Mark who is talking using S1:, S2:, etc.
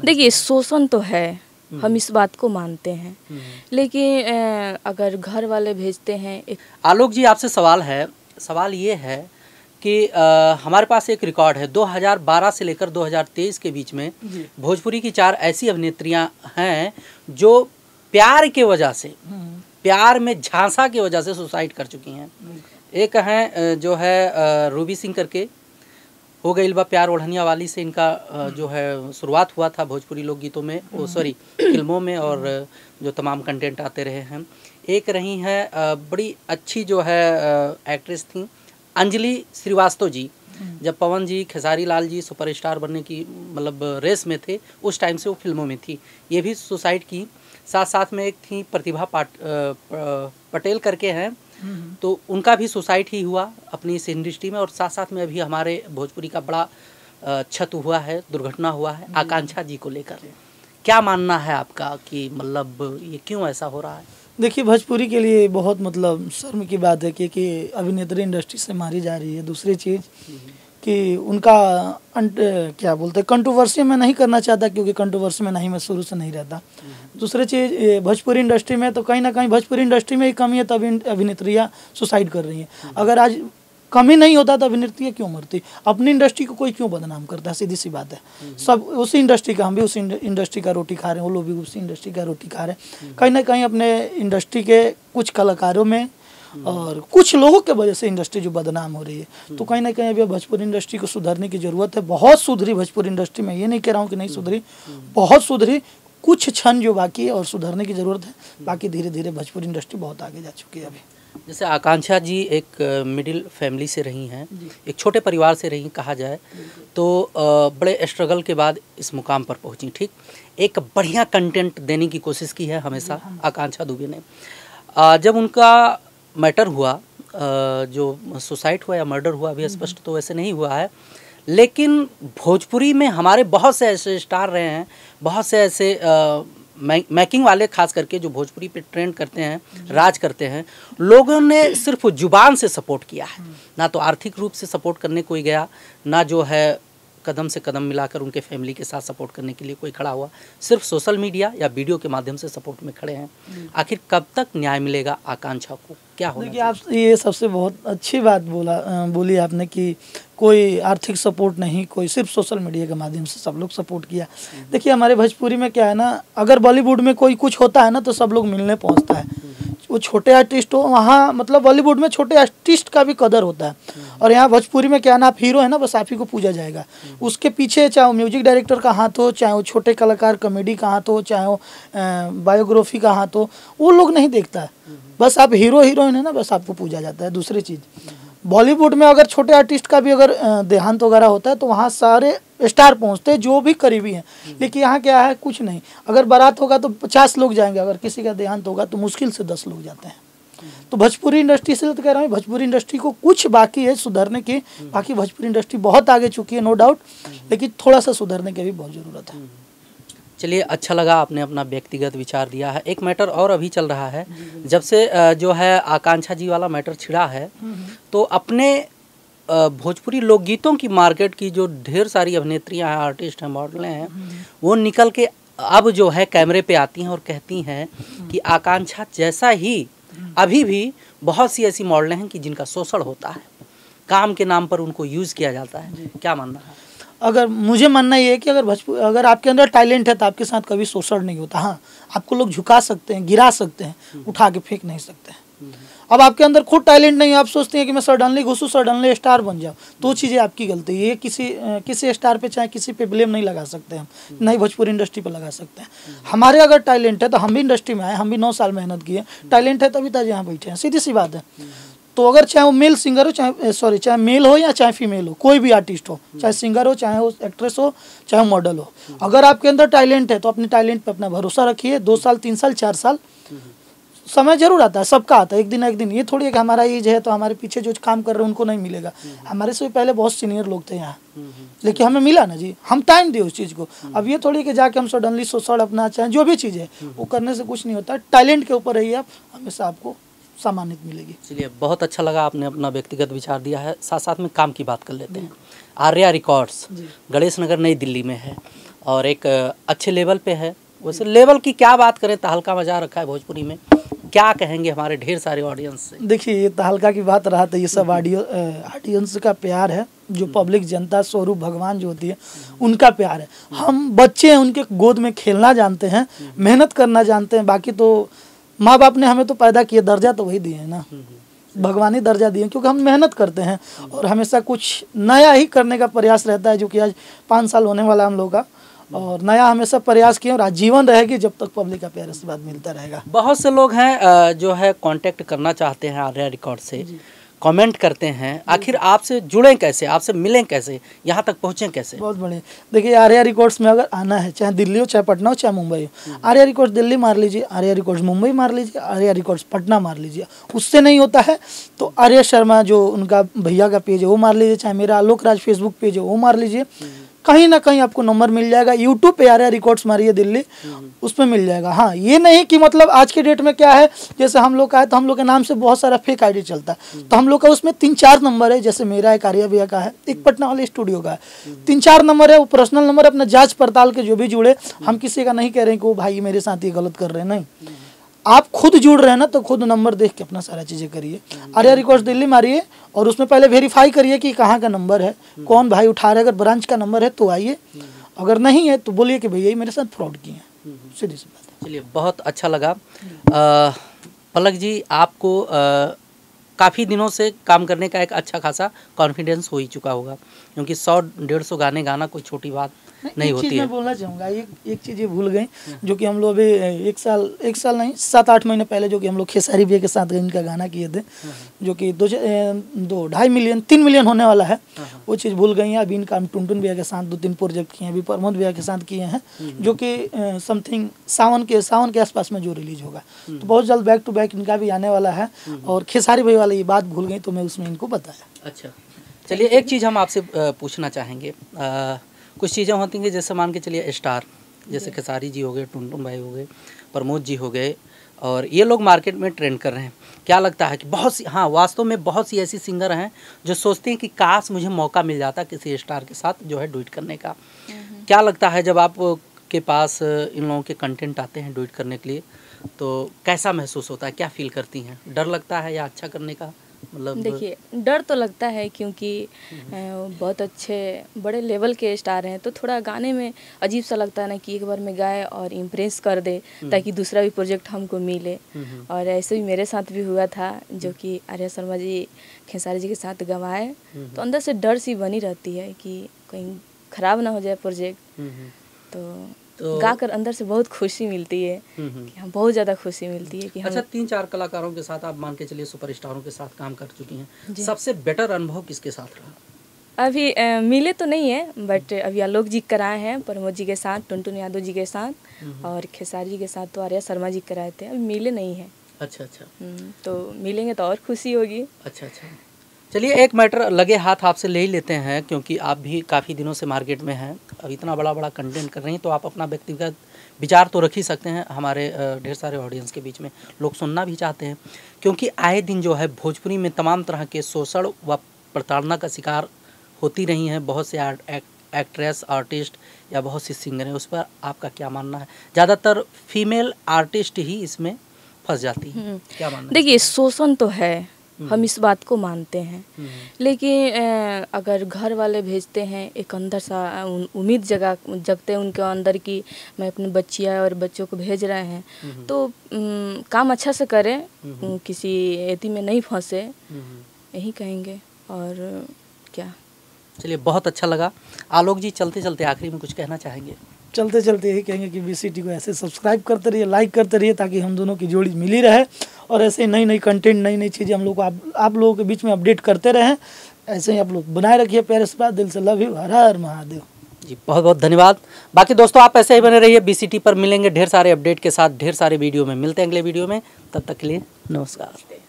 S1: देखिए शोषण तो है, हम इस बात को मानते हैं, लेकिन अगर घर वाले भेजते हैं।
S2: आलोक जी आपसे सवाल है, सवाल ये है कि हमारे पास एक रिकॉर्ड है 2012 से लेकर 2023 के बीच में भोजपुरी की 4 ऐसी अभिनेत्रियां हैं जो प्यार के वजह से, प्यार में झांसा की वजह से सुसाइड कर चुकी हैं। एक हैं जो है रूबी सिंह करके, हो गई बा प्यार ओढ़निया वाली से इनका जो है शुरुआत हुआ था भोजपुरी लोकगीतों में, फिल्मों में, और जो तमाम कंटेंट आते रहे हैं। एक रही है बड़ी अच्छी जो है एक्ट्रेस थी अंजलि श्रीवास्तव जी, जब पवन जी, खेसारी लाल जी सुपरस्टार बनने की मतलब रेस में थे, उस टाइम से वो फिल्मों में थी, ये भी सुसाइड की। साथ साथ में एक थी प्रतिभा पटेल करके हैं, तो उनका भी सुसाइड ही हुआ अपनी इस इंडस्ट्री में। और साथ साथ में अभी हमारे भोजपुरी का बड़ा क्षत हुआ है, दुर्घटना हुआ है आकांक्षा जी को लेकर। क्या मानना है आपका कि मतलब ये क्यों ऐसा हो रहा है?
S3: देखिए भोजपुरी के लिए बहुत मतलब शर्म की बात है कि अभिनेत्री इंडस्ट्री से मारी जा रही है। दूसरी चीज़ कि उनका क्या बोलते हैं, कंट्रोवर्सी में नहीं करना चाहता, क्योंकि कंट्रोवर्सी में नहीं, मैं शुरू से नहीं रहता। दूसरी चीज़ भोजपुरी इंडस्ट्री में तो कहीं ना कहीं भोजपुरी इंडस्ट्री में ही कमी है, तभी अभिनेत्रियाँ सुसाइड कर रही हैं। अगर आज कमी नहीं होता तो अभिनेत्रियाँ क्यों मरती? अपनी इंडस्ट्री को कोई क्यों बदनाम करता है? सीधी सी बात है। सब उसी इंडस्ट्री का, हम भी उसी इंडस्ट्री का रोटी खा रहे हैं, वो लोग भी उसी इंडस्ट्री का रोटी खा रहे हैं। कहीं ना कहीं अपने इंडस्ट्री के कुछ कलाकारों में और कुछ लोगों के वजह से इंडस्ट्री जो बदनाम हो रही है। तो कहीं ना कहीं अभी भोजपुरी इंडस्ट्री को सुधरने की ज़रूरत है। बहुत सुधरी भोजपुरी इंडस्ट्री में, ये नहीं कह रहा हूँ कि नहीं सुधरी, बहुत सुधरी। कुछ क्षण जो बाकी है और सुधरने की ज़रूरत है, बाकी धीरे धीरे भोजपुरी इंडस्ट्री बहुत आगे जा चुकी है। अभी
S2: जैसे आकांक्षा जी एक मिडिल फैमिली से रही हैं, एक छोटे परिवार से रही कहा जाए तो, बड़े स्ट्रगल के बाद इस मुकाम पर पहुंची। ठीक, एक बढ़िया कंटेंट देने की कोशिश की है हमेशा आकांक्षा दुबे ने। जब उनका मैटर हुआ, जो सुसाइड हुआ या मर्डर हुआ अभी स्पष्ट तो वैसे नहीं हुआ है, लेकिन भोजपुरी में हमारे बहुत से ऐसे स्टार रहे हैं, बहुत से ऐसे मेकिंग वाले खास करके जो भोजपुरी पे ट्रेंड करते हैं, राज करते हैं, लोगों ने सिर्फ जुबान से सपोर्ट किया है, ना तो आर्थिक रूप से सपोर्ट करने कोई गया, ना जो है कदम से कदम मिलाकर उनके फैमिली के साथ सपोर्ट करने के लिए कोई खड़ा हुआ। सिर्फ सोशल मीडिया या वीडियो के माध्यम से सपोर्ट में खड़े हैं। आखिर कब तक न्याय मिलेगा आकांक्षा को? क्या होगा?
S3: देखिए आप ये सबसे बहुत अच्छी बात बोली आपने कि कोई आर्थिक सपोर्ट नहीं, कोई सिर्फ सोशल मीडिया के माध्यम से सब लोग सपोर्ट किया। देखिए हमारे भोजपुरी में क्या है ना, अगर बॉलीवुड में कोई कुछ होता है ना तो सब लोग मिलने पहुंचता है। वो छोटे आर्टिस्ट हो, वहाँ मतलब बॉलीवुड में छोटे आर्टिस्ट का भी कदर होता है, और यहाँ भोजपुरी में क्या ना, आप हीरो है ना, बस आप ही को पूजा जाएगा। उसके पीछे चाहे वो म्यूजिक डायरेक्टर का हाथ हो, चाहे वो छोटे कलाकार कॉमेडी का हाथ हो, चाहे वो बायोग्राफी का हाथ हो, वो लोग नहीं देखता है। बस आप हीरो हीरोइन है ना, बस आपको पूजा जाता है। दूसरी चीज़, बॉलीवुड में अगर छोटे आर्टिस्ट का भी अगर देहांत वगैरह होता है तो वहाँ सारे स्टार पहुँचते हैं जो भी करीबी हैं। लेकिन यहाँ क्या है, कुछ नहीं। अगर बारात होगा तो 50 लोग जाएंगे, अगर किसी का देहांत होगा तो मुश्किल से 10 लोग जाते हैं। तो भोजपुरी इंडस्ट्री से तो कह रहा हूँ, भोजपुरी इंडस्ट्री को कुछ बाकी है सुधरने की। बाकी भोजपुरी इंडस्ट्री बहुत आगे चुकी है, नो डाउट, लेकिन थोड़ा सा सुधरने की भी बहुत ज़रूरत है।
S2: चलिए, अच्छा लगा आपने अपना व्यक्तिगत विचार दिया है। एक मैटर और अभी चल रहा है, जब से जो है आकांक्षा जी वाला मैटर छिड़ा है, तो अपने भोजपुरी लोकगीतों की मार्केट की जो ढेर सारी अभिनेत्रियां हैं, आर्टिस्ट हैं, मॉडल हैं, वो निकल के अब जो है कैमरे पे आती हैं और कहती हैं कि आकांक्षा जैसा ही अभी भी बहुत सी ऐसी मॉडलें हैं कि जिनका शोषण होता है, काम के नाम पर उनको यूज़ किया जाता है। क्या मानना है?
S3: अगर मुझे मानना ये है कि अगर आपके अंदर टैलेंट है तो आपके साथ कभी शोषण नहीं होता। हाँ, आपको लोग झुका सकते हैं, गिरा सकते हैं, उठा के फेंक नहीं सकते हैं। अब आपके अंदर खुद टैलेंट नहीं है, आप सोचते हैं कि मैं सडनली घुसूँ, सडनली स्टार बन जाऊँ, तो चीज़ें आपकी गलती है। ये किसी स्टार पे चाहे किसी पे ब्लेम नहीं लगा सकते हम, नहीं भोजपुरी इंडस्ट्री पे लगा सकते हैं। हमारे अगर टैलेंट है तो हम भी इंडस्ट्री में आए, हम भी 9 साल मेहनत किए, टैलेंट है तभी तक यहाँ बैठे हैं, सीधी सी बात है। तो अगर चाहे वो मेल सिंगर हो, चाहे मेल हो या चाहे फीमेल हो, कोई भी आर्टिस्ट हो, चाहे सिंगर हो, चाहे वो एक्ट्रेस हो, चाहे मॉडल हो, अगर आपके अंदर टैलेंट है तो अपने टैलेंट पे अपना भरोसा रखिए। 2 साल 3 साल 4 साल समय जरूर आता है, सबका आता है, एक दिन एक दिन। ये थोड़ी है कि हमारा एज है तो हमारे पीछे जो काम कर रहे हैं उनको नहीं मिलेगा। हमारे से पहले बहुत सीनियर लोग थे यहाँ, लेकिन हमें मिला ना जी, हम टाइम दिए उस चीज़ को। अब ये थोड़ी कि जाके हम सडनली सोशल अपना चाहें, जो भी चीज़ है वो करने से कुछ नहीं होता। टैलेंट के ऊपर रहिए आप, हमेशा आपको सम्मानित मिलेगी।
S2: चलिए, बहुत अच्छा लगा, आपने अपना व्यक्तिगत विचार दिया है। साथ साथ में काम की बात कर लेते हैं। आर्या रिकॉर्ड्स गणेश नगर नई दिल्ली में है, और एक अच्छे लेवल पे है। वैसे लेवल की क्या बात करें, तहलका मचा रखा है भोजपुरी में। क्या कहेंगे हमारे ढेर सारे ऑडियंस से?
S3: देखिए, ये तहलका की बात रहा तो ये सब ऑडियंस का प्यार है, जो पब्लिक जनता स्वरूप भगवान जो होती है उनका प्यार है। हम बच्चे हैं, उनके गोद में खेलना जानते हैं, मेहनत करना जानते हैं। बाकी तो माँ बाप ने हमें तो पैदा किए, दर्जा तो वही दिए है ना, भगवान ही दर्जा दिए, क्योंकि हम मेहनत करते हैं और हमेशा कुछ नया ही करने का प्रयास रहता है, जो कि आज 5 साल होने वाला हम लोग का, और नया हमेशा प्रयास किए और आजीवन रहेगी जब तक पब्लिक का प्यार आशीर्वाद मिलता रहेगा।
S2: बहुत से लोग हैं जो है कांटेक्ट करना चाहते हैं आर्या रिकॉर्ड से, कमेंट करते हैं, आखिर आपसे जुड़ें कैसे, आपसे मिलें कैसे, यहाँ तक पहुँचें कैसे?
S3: बहुत बढ़िया। देखिए, आर्या रिकॉर्ड्स में अगर आना है, चाहे दिल्ली हो, चाहे पटना हो, चाहे मुंबई हो, आर्या रिकॉर्ड्स दिल्ली मार लीजिए, आर्या रिकॉर्ड्स मुंबई मार लीजिए, आर्या रिकॉर्ड्स पटना मार लीजिए। उससे नहीं होता है तो आर्या शर्मा जो उनका भैया का पेज है वो मार लीजिए, चाहे मेरा आलोक राज फेसबुक पेज है वो मार लीजिए। कहीं ना कहीं आपको नंबर मिल जाएगा। यूट्यूब पे आर्या रिकॉर्ड्स मारिए दिल्ली, उसमें मिल जाएगा। हाँ, ये नहीं कि मतलब आज के डेट में क्या है, जैसे हम लोग का है तो हम लोग के नाम से बहुत सारा फेक आईडी चलता है, तो हम लोग का उसमें 3-4 नंबर है। जैसे मेरा एक आर्या भैया का है, एक पटना वाले स्टूडियो का है, 3-4 नंबर है। वो पर्सनल नंबर अपना जांच पड़ताल के जो भी जुड़े, हम किसी का नहीं कह रहे हैं कि वो भाई मेरे साथ ये गलत कर रहे हैं, नहीं। आप खुद जुड़ रहे हैं ना, तो खुद नंबर देख के अपना सारा चीज़ें करिए। आर्या रिकॉर्ड्स दिल्ली मारिए और उसमें पहले वेरीफाई करिए कि कहाँ का नंबर है, कौन भाई उठा रहा है। अगर ब्रांच का नंबर है तो आइए, अगर नहीं है तो बोलिए कि भैया ये मेरे साथ फ्रॉड किए हैं, सीधी सी बात है।
S2: चलिए, बहुत अच्छा लगा। पलक जी, आपको काफ़ी दिनों से काम करने का एक अच्छा खासा कॉन्फिडेंस हो ही चुका होगा, क्योंकि 100-150 गाने गाना कोई छोटी बात नहीं होती है।
S3: मैं बोलना चाहूँगा, एक चीज़ ये भूल गए, जो कि हम लोग अभी एक साल नहीं 7-8 महीने पहले जो कि हम लोग खेसारी भैया के साथ इनका गाना किए थे, जो कि 2-2.5 मिलियन 3 मिलियन होने वाला है, वो चीज़ भूल गई हैं। अभी इनका हम टुनटुन भैया के साथ 2-3 प्रोजेक्ट किए हैं, अभी प्रमोद भैया के साथ किए हैं, जो कि समथिंग सावन के आसपास में जो रिलीज होगा, तो बहुत जल्द बैक टू बैक इनका भी आने वाला है। और खेसारी भैया वाली ये बात भूल गई तो मैं उसमें इनको बताया।
S2: अच्छा, चलिए, एक चीज़ हम आपसे पूछना चाहेंगे। कुछ चीज़ें होती हैं जैसे मान के चलिए स्टार, जैसे खेसारी जी हो गए, टुनटुन भाई हो गए, प्रमोद जी हो गए, और ये लोग मार्केट में ट्रेंड कर रहे हैं। क्या लगता है कि बहुत सी, हाँ वास्तव में बहुत सी ऐसी सिंगर हैं जो सोचते हैं कि काश मुझे मौका मिल जाता किसी स्टार के साथ जो है डुएट करने का। क्या लगता है जब आप के पास इन लोगों के कंटेंट आते हैं डुएट करने के लिए, तो कैसा महसूस होता है, क्या फील करती हैं? डर लगता है या अच्छा करने का? मतलब
S1: देखिए, डर तो लगता है, क्योंकि बहुत अच्छे बड़े लेवल के स्टार हैं, तो थोड़ा गाने में अजीब सा लगता है ना कि एक बार में गाए और इम्प्रेस कर दे, ताकि दूसरा भी प्रोजेक्ट हमको मिले। और ऐसे ही मेरे साथ भी हुआ था, जो कि आर्या शर्मा जी खेसारी जी के साथ गवाए, तो अंदर से डर सी बनी रहती है कि कहीं ख़राब ना हो जाए प्रोजेक्ट। तो गाकर अंदर से बहुत खुशी मिलती है, कि हम बहुत ज़्यादा खुशी मिलती है कि हम।
S2: अच्छा, 3-4 कलाकारों के साथ आप मान के चलिए सुपरस्टारों के साथ काम कर चुकी हैं, सबसे बेटर अनुभव किसके साथ रहा?
S1: अभी मिले तो नहीं है, बट अभी आलोक जी कराए हैं, प्रमोद जी के साथ, टुनटुन यादव जी के साथ, और खेसारी जी के साथ तो आर्या शर्मा जी कराए थे। अभी मिले नहीं है।
S2: अच्छा।
S1: तो मिलेंगे तो और खुशी होगी। अच्छा।
S2: चलिए, एक मैटर लगे हाथ आपसे ले ही लेते हैं, क्योंकि आप भी काफ़ी दिनों से मार्केट में हैं, अब इतना बड़ा कंटेंट कर रही हैं, तो आप अपना व्यक्तिगत विचार तो रख ही सकते हैं। हमारे ढेर सारे ऑडियंस के बीच में लोग सुनना भी चाहते हैं, क्योंकि आए दिन जो है भोजपुरी में तमाम तरह के शोषण व प्रताड़ना का शिकार होती रही हैं बहुत से एक्ट्रेस, आर्टिस्ट या बहुत सी सिंगर हैं। उस पर आपका क्या मानना है? ज़्यादातर फीमेल आर्टिस्ट ही इसमें फंस जाती हैं, क्या मानना है?
S1: देखिए, शोषण तो है, हम इस बात को मानते हैं, लेकिन अगर घर वाले भेजते हैं, एक अंदर सा उम्मीद जगते हैं उनके अंदर कि मैं अपनी बच्चियाँ और बच्चों को भेज रहे हैं, तो काम अच्छा से करें, किसी एती में नहीं फंसे, यही कहेंगे। और क्या।
S2: चलिए, बहुत अच्छा लगा। आलोक जी, चलते चलते आखिरी में कुछ कहना चाहेंगे?
S3: चलते चलते यही कहेंगे कि BCT को ऐसे सब्सक्राइब करते रहिए, लाइक करते रहिए, ताकि हम दोनों की जोड़ी मिली रहे, और ऐसे नई कंटेंट, नई चीज़ें हम लोग को आप लोगों के बीच में अपडेट करते रहें। ऐसे ही आप लोग बनाए रखिए प्यारे से बात। दिल से लव यू। हर हर महादेव
S2: जी, बहुत बहुत धन्यवाद। बाकी दोस्तों, आप ऐसे ही बने रहिए। BCT पर मिलेंगे ढेर सारे अपडेट के साथ, ढेर सारे वीडियो में। मिलते हैं अगले वीडियो में, तब तक के लिए नमस्कार।